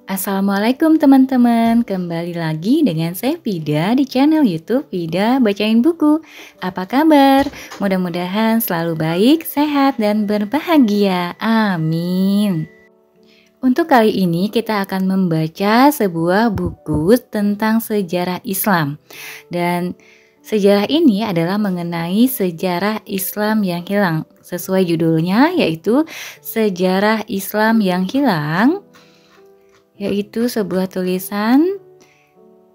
Assalamualaikum teman-teman, kembali lagi dengan saya Vida di channel YouTube Vida Bacain Buku. Apa kabar? Mudah-mudahan selalu baik, sehat, dan berbahagia. Amin. Untuk kali ini kita akan membaca sebuah buku tentang sejarah Islam. Dan sejarah ini adalah mengenai sejarah Islam yang hilang. Sesuai judulnya yaitu Sejarah Islam yang Hilang, yaitu sebuah tulisan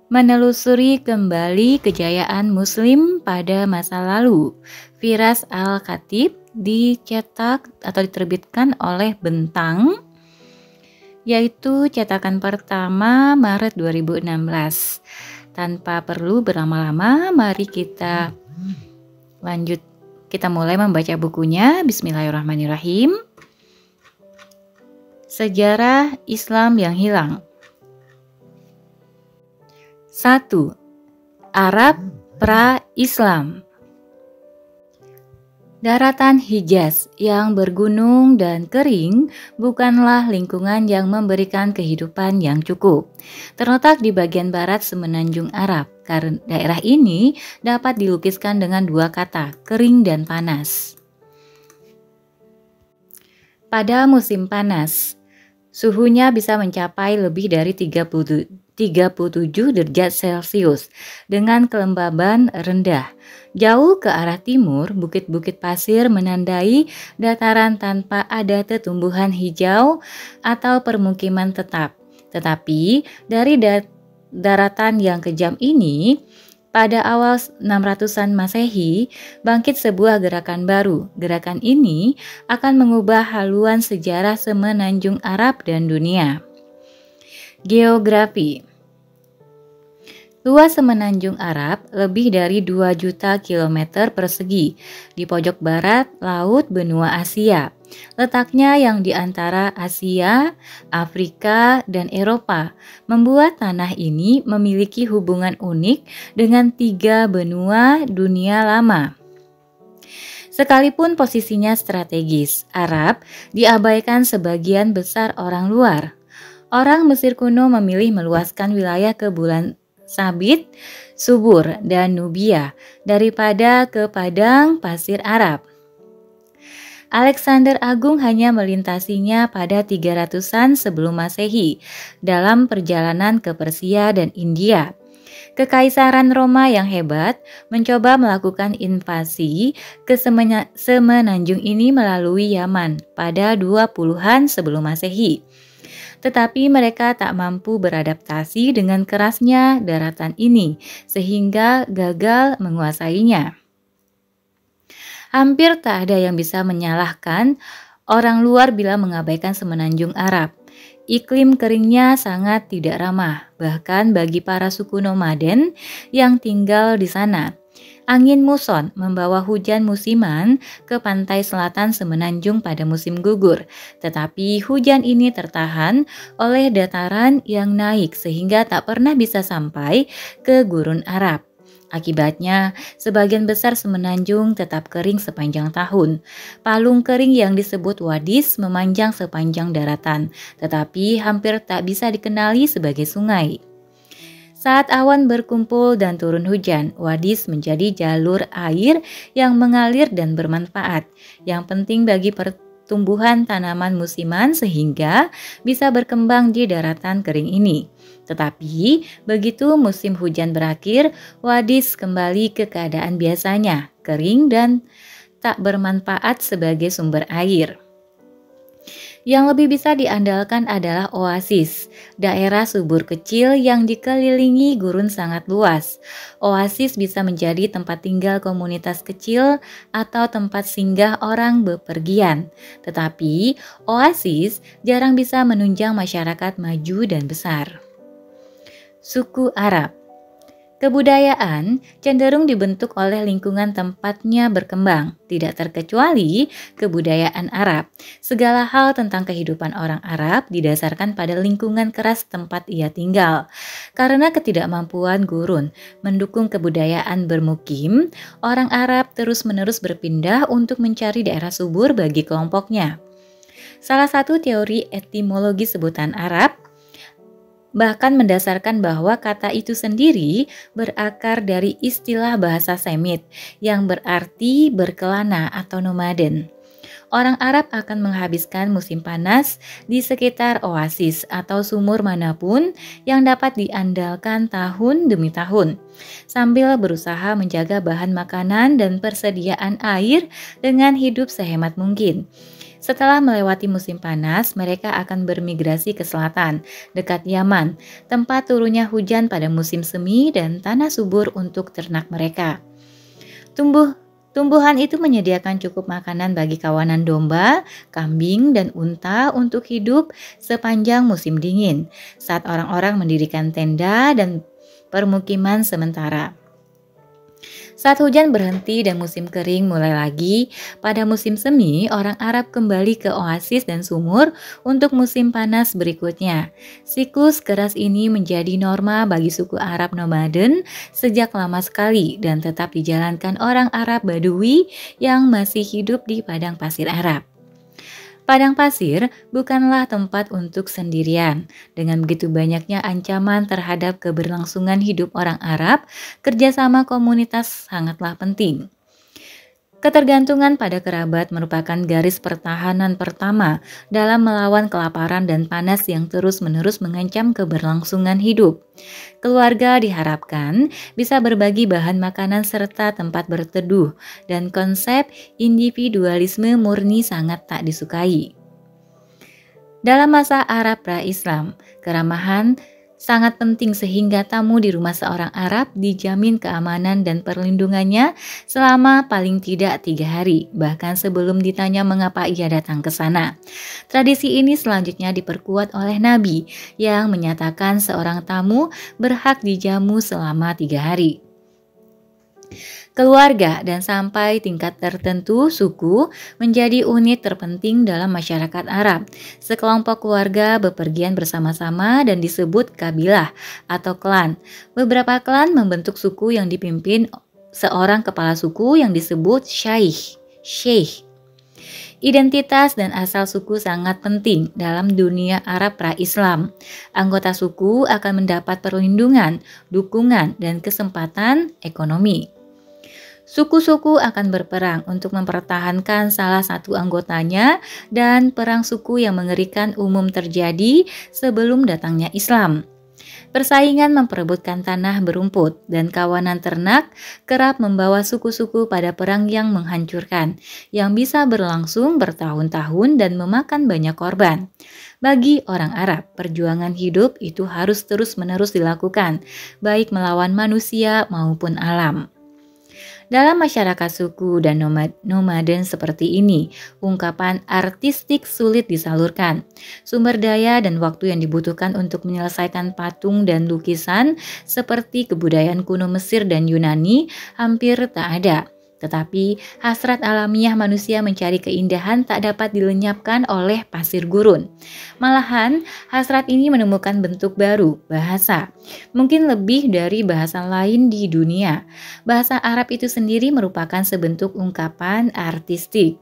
menelusuri kembali kejayaan Muslim pada masa lalu. Firas Al-Khatib dicetak atau diterbitkan oleh Bentang, yaitu cetakan pertama Maret 2016. Tanpa perlu berlama-lama, mari kita lanjut. Kita mulai membaca bukunya. Bismillahirrahmanirrahim. Sejarah Islam yang hilang. 1. Arab pra-Islam. Daratan Hijaz yang bergunung dan kering bukanlah lingkungan yang memberikan kehidupan yang cukup. Terletak di bagian barat semenanjung Arab, karena daerah ini dapat dilukiskan dengan dua kata, kering dan panas. Pada musim panas, suhunya bisa mencapai lebih dari 37 derajat Celcius dengan kelembaban rendah. Jauh ke arah timur, bukit-bukit pasir menandai dataran tanpa ada tumbuhan hijau atau permukiman tetap. Tetapi dari daratan yang kejam ini, pada awal 600-an Masehi, bangkit sebuah gerakan baru. Gerakan ini akan mengubah haluan sejarah semenanjung Arab dan dunia. Geografi. Luas semenanjung Arab lebih dari 2 juta kilometer persegi di pojok barat laut benua Asia. Letaknya yang di antara Asia, Afrika, dan Eropa membuat tanah ini memiliki hubungan unik dengan 3 benua dunia lama. Sekalipun posisinya strategis, Arab diabaikan sebagian besar orang luar. Orang Mesir kuno memilih meluaskan wilayah ke Bulan Sabit, Subur, dan Nubia daripada ke padang pasir Arab. Alexander Agung hanya melintasinya pada 300-an sebelum Masehi dalam perjalanan ke Persia dan India. Kekaisaran Roma yang hebat mencoba melakukan invasi ke semenanjung ini melalui Yaman pada 20-an sebelum Masehi. Tetapi mereka tak mampu beradaptasi dengan kerasnya daratan ini, sehingga gagal menguasainya. Hampir tak ada yang bisa menyalahkan orang luar bila mengabaikan semenanjung Arab. Iklim keringnya sangat tidak ramah, bahkan bagi para suku nomaden yang tinggal di sana. Angin muson membawa hujan musiman ke pantai selatan semenanjung pada musim gugur, tetapi hujan ini tertahan oleh dataran yang naik sehingga tak pernah bisa sampai ke gurun Arab. Akibatnya, sebagian besar semenanjung tetap kering sepanjang tahun. Palung kering yang disebut wadis memanjang sepanjang daratan, tetapi hampir tak bisa dikenali sebagai sungai. Saat awan berkumpul dan turun hujan, wadis menjadi jalur air yang mengalir dan bermanfaat, yang penting bagi pertumbuhan tanaman musiman sehingga bisa berkembang di daratan kering ini. Tetapi begitu musim hujan berakhir, wadis kembali ke keadaan biasanya, kering dan tak bermanfaat sebagai sumber air. Yang lebih bisa diandalkan adalah oasis, daerah subur kecil yang dikelilingi gurun sangat luas. Oasis bisa menjadi tempat tinggal komunitas kecil atau tempat singgah orang bepergian. Tetapi oasis jarang bisa menunjang masyarakat maju dan besar. Suku Arab. Kebudayaan cenderung dibentuk oleh lingkungan tempatnya berkembang, tidak terkecuali kebudayaan Arab. Segala hal tentang kehidupan orang Arab didasarkan pada lingkungan keras tempat ia tinggal. Karena ketidakmampuan gurun mendukung kebudayaan bermukim, orang Arab terus-menerus berpindah untuk mencari daerah subur bagi kelompoknya. Salah satu teori etimologi sebutan Arab bahkan mendasarkan bahwa kata itu sendiri berakar dari istilah bahasa Semit yang berarti berkelana atau nomaden. Orang Arab akan menghabiskan musim panas di sekitar oasis atau sumur manapun yang dapat diandalkan tahun demi tahun, sambil berusaha menjaga bahan makanan dan persediaan air dengan hidup sehemat mungkin. Setelah melewati musim panas, mereka akan bermigrasi ke selatan, dekat Yaman, tempat turunnya hujan pada musim semi dan tanah subur untuk ternak mereka. Tumbuhan itu menyediakan cukup makanan bagi kawanan domba, kambing, dan unta untuk hidup sepanjang musim dingin, saat orang-orang mendirikan tenda dan permukiman sementara. Saat hujan berhenti dan musim kering mulai lagi, pada musim semi orang Arab kembali ke oasis dan sumur untuk musim panas berikutnya. Siklus keras ini menjadi norma bagi suku Arab nomaden sejak lama sekali dan tetap dijalankan orang Arab Badui yang masih hidup di padang pasir Arab. Padang pasir bukanlah tempat untuk sendirian. Dengan begitu banyaknya ancaman terhadap keberlangsungan hidup orang Arab, kerjasama komunitas sangatlah penting. Ketergantungan pada kerabat merupakan garis pertahanan pertama dalam melawan kelaparan dan panas yang terus-menerus mengancam keberlangsungan hidup. Keluarga diharapkan bisa berbagi bahan makanan serta tempat berteduh, dan konsep individualisme murni sangat tak disukai. Dalam masa Arab pra-Islam, keramahan sangat penting sehingga tamu di rumah seorang Arab dijamin keamanan dan perlindungannya selama paling tidak 3 hari, bahkan sebelum ditanya mengapa ia datang ke sana. Tradisi ini selanjutnya diperkuat oleh Nabi yang menyatakan seorang tamu berhak dijamu selama 3 hari. Keluarga dan sampai tingkat tertentu suku menjadi unit terpenting dalam masyarakat Arab. Sekelompok keluarga bepergian bersama-sama dan disebut kabilah atau klan. Beberapa klan membentuk suku yang dipimpin seorang kepala suku yang disebut syekh. Identitas dan asal suku sangat penting dalam dunia Arab pra-Islam. Anggota suku akan mendapat perlindungan, dukungan, dan kesempatan ekonomi. Suku-suku akan berperang untuk mempertahankan salah satu anggotanya dan perang suku yang mengerikan umum terjadi sebelum datangnya Islam. Persaingan memperebutkan tanah berumput dan kawanan ternak kerap membawa suku-suku pada perang yang menghancurkan, yang bisa berlangsung bertahun-tahun dan memakan banyak korban. Bagi orang Arab, perjuangan hidup itu harus terus-menerus dilakukan, baik melawan manusia maupun alam. Dalam masyarakat suku dan nomaden seperti ini, ungkapan artistik sulit disalurkan. Sumber daya dan waktu yang dibutuhkan untuk menyelesaikan patung dan lukisan seperti kebudayaan kuno Mesir dan Yunani hampir tak ada. Tetapi hasrat alamiah manusia mencari keindahan tak dapat dilenyapkan oleh pasir gurun. Malahan, hasrat ini menemukan bentuk baru, bahasa. Mungkin lebih dari bahasa lain di dunia. Bahasa Arab itu sendiri merupakan sebentuk ungkapan artistik.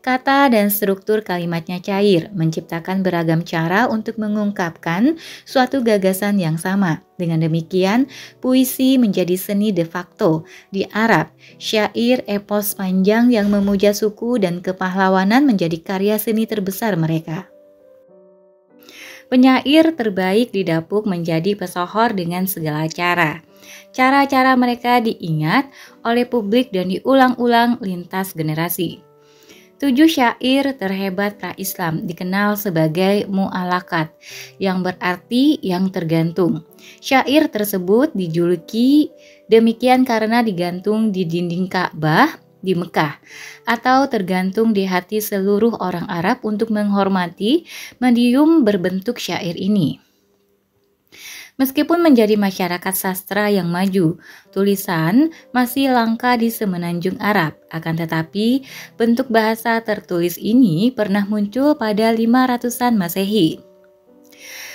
Kata dan struktur kalimatnya cair, menciptakan beragam cara untuk mengungkapkan suatu gagasan yang sama. Dengan demikian, puisi menjadi seni de facto di Arab. Syair epos panjang yang memuja suku dan kepahlawanan menjadi karya seni terbesar mereka. Penyair terbaik didapuk menjadi pesohor dengan segala cara. Cara-cara mereka diingat oleh publik dan diulang-ulang lintas generasi. 7 syair terhebat pra-Islam dikenal sebagai mu'alakat, yang berarti yang tergantung. Syair tersebut dijuluki demikian karena digantung di dinding Ka'bah di Mekah, atau tergantung di hati seluruh orang Arab untuk menghormati medium berbentuk syair ini. Meskipun menjadi masyarakat sastra yang maju, tulisan masih langka di semenanjung Arab. Akan tetapi, bentuk bahasa tertulis ini pernah muncul pada 500-an Masehi.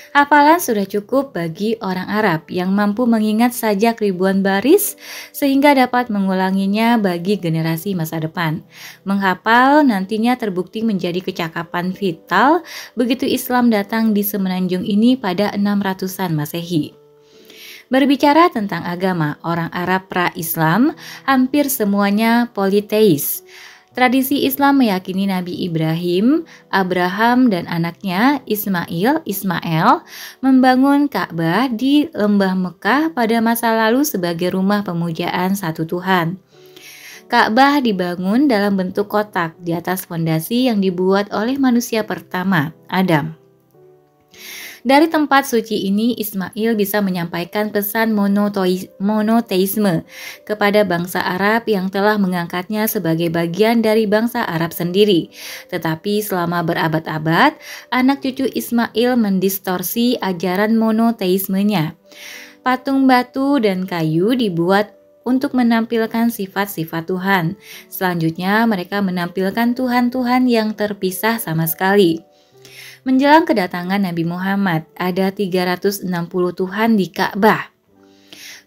Hafalan sudah cukup bagi orang Arab yang mampu mengingat sajak ribuan baris sehingga dapat mengulanginya bagi generasi masa depan. Menghafal nantinya terbukti menjadi kecakapan vital begitu Islam datang di semenanjung ini pada 600-an Masehi. Berbicara tentang agama, orang Arab pra-Islam hampir semuanya politeis. Tradisi Islam meyakini Nabi Ibrahim, Abraham, dan anaknya Ismail membangun Ka'bah di lembah Mekah pada masa lalu sebagai rumah pemujaan satu Tuhan. Ka'bah dibangun dalam bentuk kotak di atas fondasi yang dibuat oleh manusia pertama, Adam. Dari tempat suci ini, Ismail bisa menyampaikan pesan monoteisme kepada bangsa Arab yang telah mengangkatnya sebagai bagian dari bangsa Arab sendiri. Tetapi selama berabad-abad, anak cucu Ismail mendistorsi ajaran monoteismenya. Patung batu dan kayu dibuat untuk menampilkan sifat-sifat Tuhan. Selanjutnya, mereka menampilkan Tuhan-Tuhan yang terpisah sama sekali. Menjelang kedatangan Nabi Muhammad, ada 360 Tuhan di Ka'bah.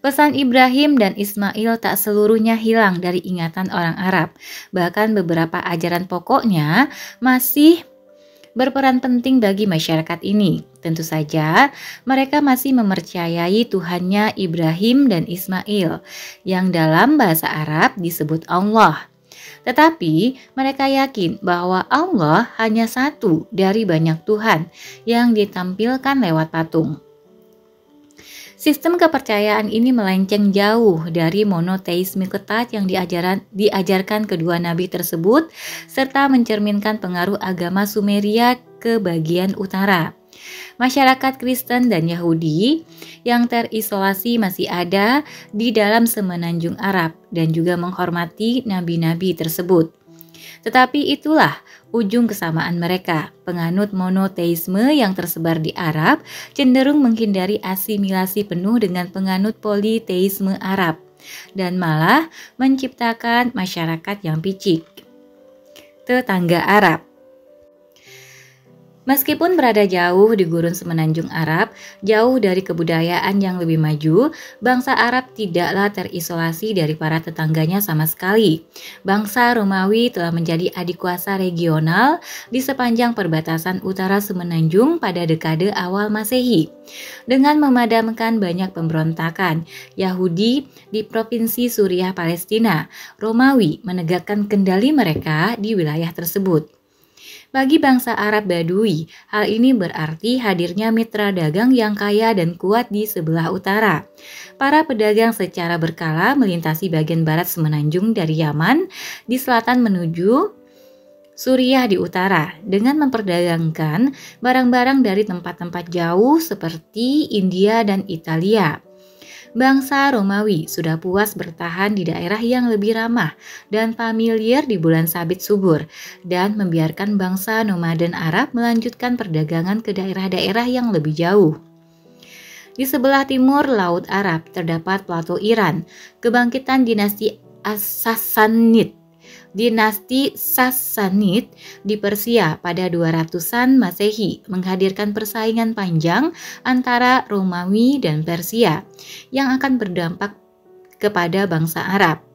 Pesan Ibrahim dan Ismail tak seluruhnya hilang dari ingatan orang Arab. Bahkan beberapa ajaran pokoknya masih berperan penting bagi masyarakat ini. Tentu saja, mereka masih mempercayai Tuhannya Ibrahim dan Ismail, yang dalam bahasa Arab disebut Allah. Tetapi mereka yakin bahwa Allah hanya satu dari banyak Tuhan yang ditampilkan lewat patung. Sistem kepercayaan ini melenceng jauh dari monoteisme ketat yang diajarkan kedua nabi tersebut, serta mencerminkan pengaruh agama Sumeria ke bagian utara. Masyarakat Kristen dan Yahudi yang terisolasi masih ada di dalam semenanjung Arab dan juga menghormati nabi-nabi tersebut. Tetapi itulah ujung kesamaan mereka. Penganut monoteisme yang tersebar di Arab cenderung menghindari asimilasi penuh dengan penganut politeisme Arab dan malah menciptakan masyarakat yang picik. Tetangga Arab. Meskipun berada jauh di gurun semenanjung Arab, jauh dari kebudayaan yang lebih maju, bangsa Arab tidaklah terisolasi dari para tetangganya sama sekali. Bangsa Romawi telah menjadi adik kuasa regional di sepanjang perbatasan utara semenanjung pada dekade awal Masehi. Dengan memadamkan banyak pemberontakan Yahudi di provinsi Suriah Palestina, Romawi menegakkan kendali mereka di wilayah tersebut. Bagi bangsa Arab Badui, hal ini berarti hadirnya mitra dagang yang kaya dan kuat di sebelah utara. Para pedagang secara berkala melintasi bagian barat semenanjung dari Yaman di selatan menuju Suriah di utara dengan memperdagangkan barang-barang dari tempat-tempat jauh seperti India dan Italia. Bangsa Romawi sudah puas bertahan di daerah yang lebih ramah dan familiar di bulan sabit subur dan membiarkan bangsa nomaden Arab melanjutkan perdagangan ke daerah-daerah yang lebih jauh. Di sebelah timur Laut Arab terdapat plato Iran, kebangkitan dinasti Dinasti Sassanid di Persia pada 200-an Masehi menghadirkan persaingan panjang antara Romawi dan Persia yang akan berdampak kepada bangsa Arab.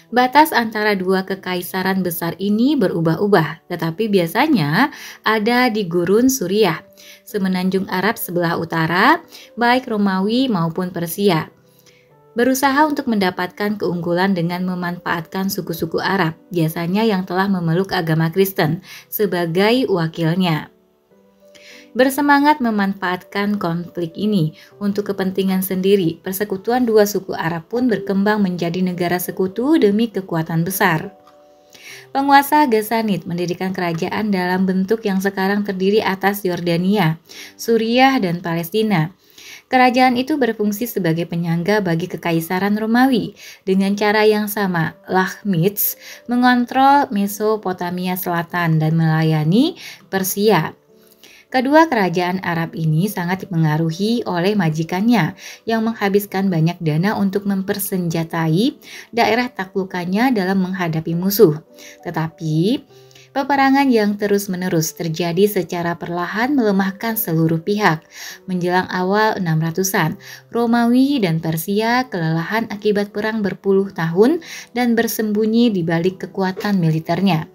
Batas antara dua kekaisaran besar ini berubah-ubah, tetapi biasanya ada di gurun Suriah, semenanjung Arab sebelah utara, baik Romawi maupun Persia berusaha untuk mendapatkan keunggulan dengan memanfaatkan suku-suku Arab, biasanya yang telah memeluk agama Kristen, sebagai wakilnya. Bersemangat memanfaatkan konflik ini untuk kepentingan sendiri, persekutuan dua suku Arab pun berkembang menjadi negara sekutu demi kekuatan besar. Penguasa Ghassanid mendirikan kerajaan dalam bentuk yang sekarang terdiri atas Yordania, Suriah, dan Palestina. Kerajaan itu berfungsi sebagai penyangga bagi kekaisaran Romawi. Dengan cara yang sama, Lahmids mengontrol Mesopotamia Selatan dan melayani Persia. Kedua kerajaan Arab ini sangat dipengaruhi oleh majikannya yang menghabiskan banyak dana untuk mempersenjatai daerah taklukannya dalam menghadapi musuh. Tetapi Peperangan yang terus-menerus terjadi secara perlahan melemahkan seluruh pihak. Menjelang awal 600-an, Romawi dan Persia kelelahan akibat perang berpuluh tahun dan bersembunyi di balik kekuatan militernya.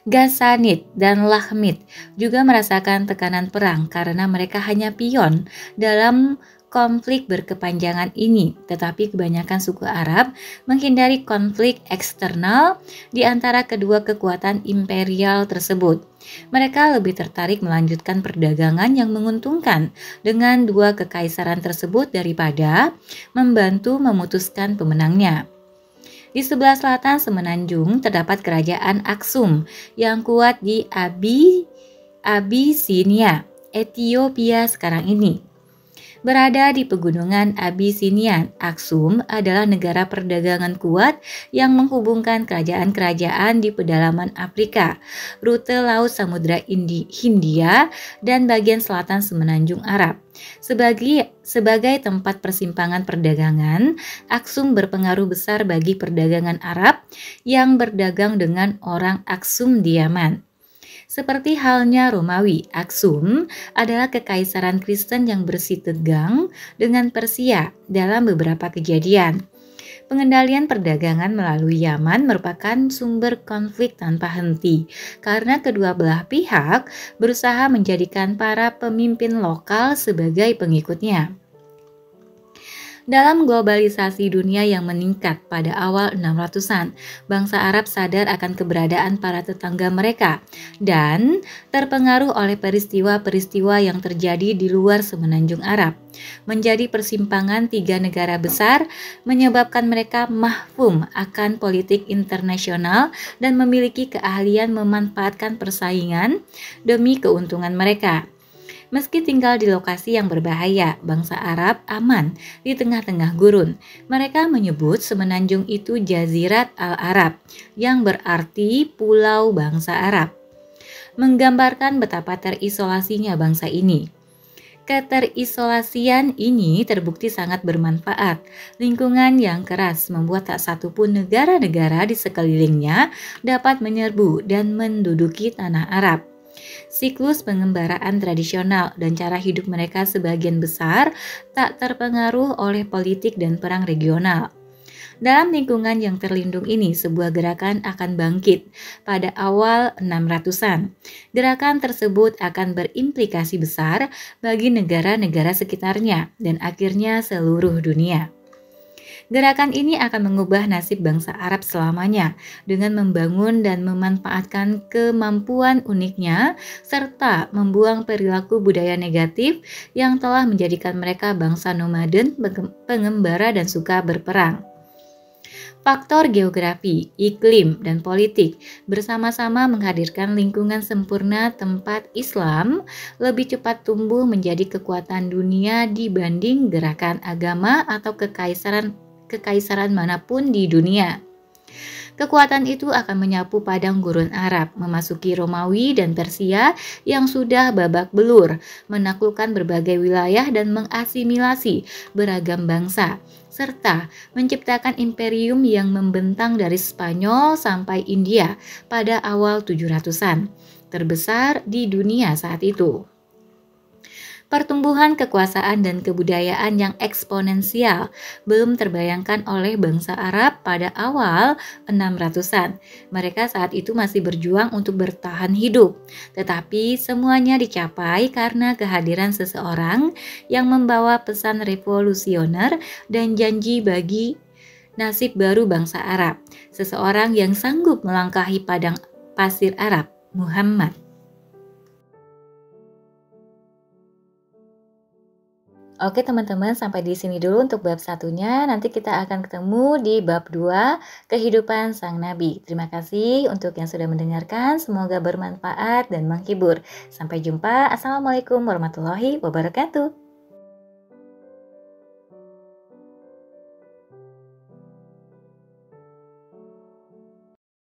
Ghassanid dan Lakhmid juga merasakan tekanan perang karena mereka hanya pion dalam konflik berkepanjangan ini, tetapi kebanyakan suku Arab menghindari konflik eksternal di antara kedua kekuatan imperial tersebut. Mereka lebih tertarik melanjutkan perdagangan yang menguntungkan dengan dua kekaisaran tersebut daripada membantu memutuskan pemenangnya. Di sebelah selatan Semenanjung terdapat kerajaan Aksum yang kuat di Abyssinia, Ethiopia sekarang ini. Berada di pegunungan Abyssinian, Aksum adalah negara perdagangan kuat yang menghubungkan kerajaan-kerajaan di pedalaman Afrika, rute Laut Samudra Hindia, dan bagian selatan Semenanjung Arab. Sebagai tempat persimpangan perdagangan, Aksum berpengaruh besar bagi perdagangan Arab yang berdagang dengan orang Aksum di Yaman. Seperti halnya Romawi, Aksum adalah kekaisaran Kristen yang bersitegang dengan Persia dalam beberapa kejadian. Pengendalian perdagangan melalui Yaman merupakan sumber konflik tanpa henti karena kedua belah pihak berusaha menjadikan para pemimpin lokal sebagai pengikutnya. Dalam globalisasi dunia yang meningkat pada awal 600-an, bangsa Arab sadar akan keberadaan para tetangga mereka dan terpengaruh oleh peristiwa-peristiwa yang terjadi di luar Semenanjung Arab. Menjadi persimpangan tiga negara besar menyebabkan mereka mahfum akan politik internasional dan memiliki keahlian memanfaatkan persaingan demi keuntungan mereka. Meski tinggal di lokasi yang berbahaya, bangsa Arab aman di tengah-tengah gurun. Mereka menyebut Semenanjung itu Jazirat al-Arab, yang berarti pulau bangsa Arab, menggambarkan betapa terisolasinya bangsa ini. Keterisolasian ini terbukti sangat bermanfaat. Lingkungan yang keras membuat tak satu pun negara-negara di sekelilingnya dapat menyerbu dan menduduki tanah Arab. Siklus pengembaraan tradisional dan cara hidup mereka sebagian besar tak terpengaruh oleh politik dan perang regional. Dalam lingkungan yang terlindung ini, sebuah gerakan akan bangkit pada awal 600-an. Gerakan tersebut akan berimplikasi besar bagi negara-negara sekitarnya dan akhirnya seluruh dunia. Gerakan ini akan mengubah nasib bangsa Arab selamanya dengan membangun dan memanfaatkan kemampuan uniknya serta membuang perilaku budaya negatif yang telah menjadikan mereka bangsa nomaden, pengembara dan suka berperang. Faktor geografi, iklim, dan politik bersama-sama menghadirkan lingkungan sempurna tempat Islam lebih cepat tumbuh menjadi kekuatan dunia dibanding gerakan agama atau kekaisaran manapun di dunia. Kekuatan itu akan menyapu padang gurun Arab, memasuki Romawi dan Persia yang sudah babak belur, menaklukkan berbagai wilayah dan mengasimilasi beragam bangsa, serta menciptakan imperium yang membentang dari Spanyol sampai India pada awal 700-an, terbesar di dunia saat itu. Pertumbuhan kekuasaan dan kebudayaan yang eksponensial belum terbayangkan oleh bangsa Arab pada awal 600-an. Mereka saat itu masih berjuang untuk bertahan hidup, tetapi semuanya dicapai karena kehadiran seseorang yang membawa pesan revolusioner dan janji bagi nasib baru bangsa Arab. Seseorang yang sanggup melangkahi padang pasir Arab, Muhammad. Oke teman-teman, sampai di sini dulu untuk bab satunya. Nanti kita akan ketemu di bab 2, kehidupan sang nabi. Terima kasih untuk yang sudah mendengarkan. Semoga bermanfaat dan menghibur. Sampai jumpa. Assalamualaikum warahmatullahi wabarakatuh.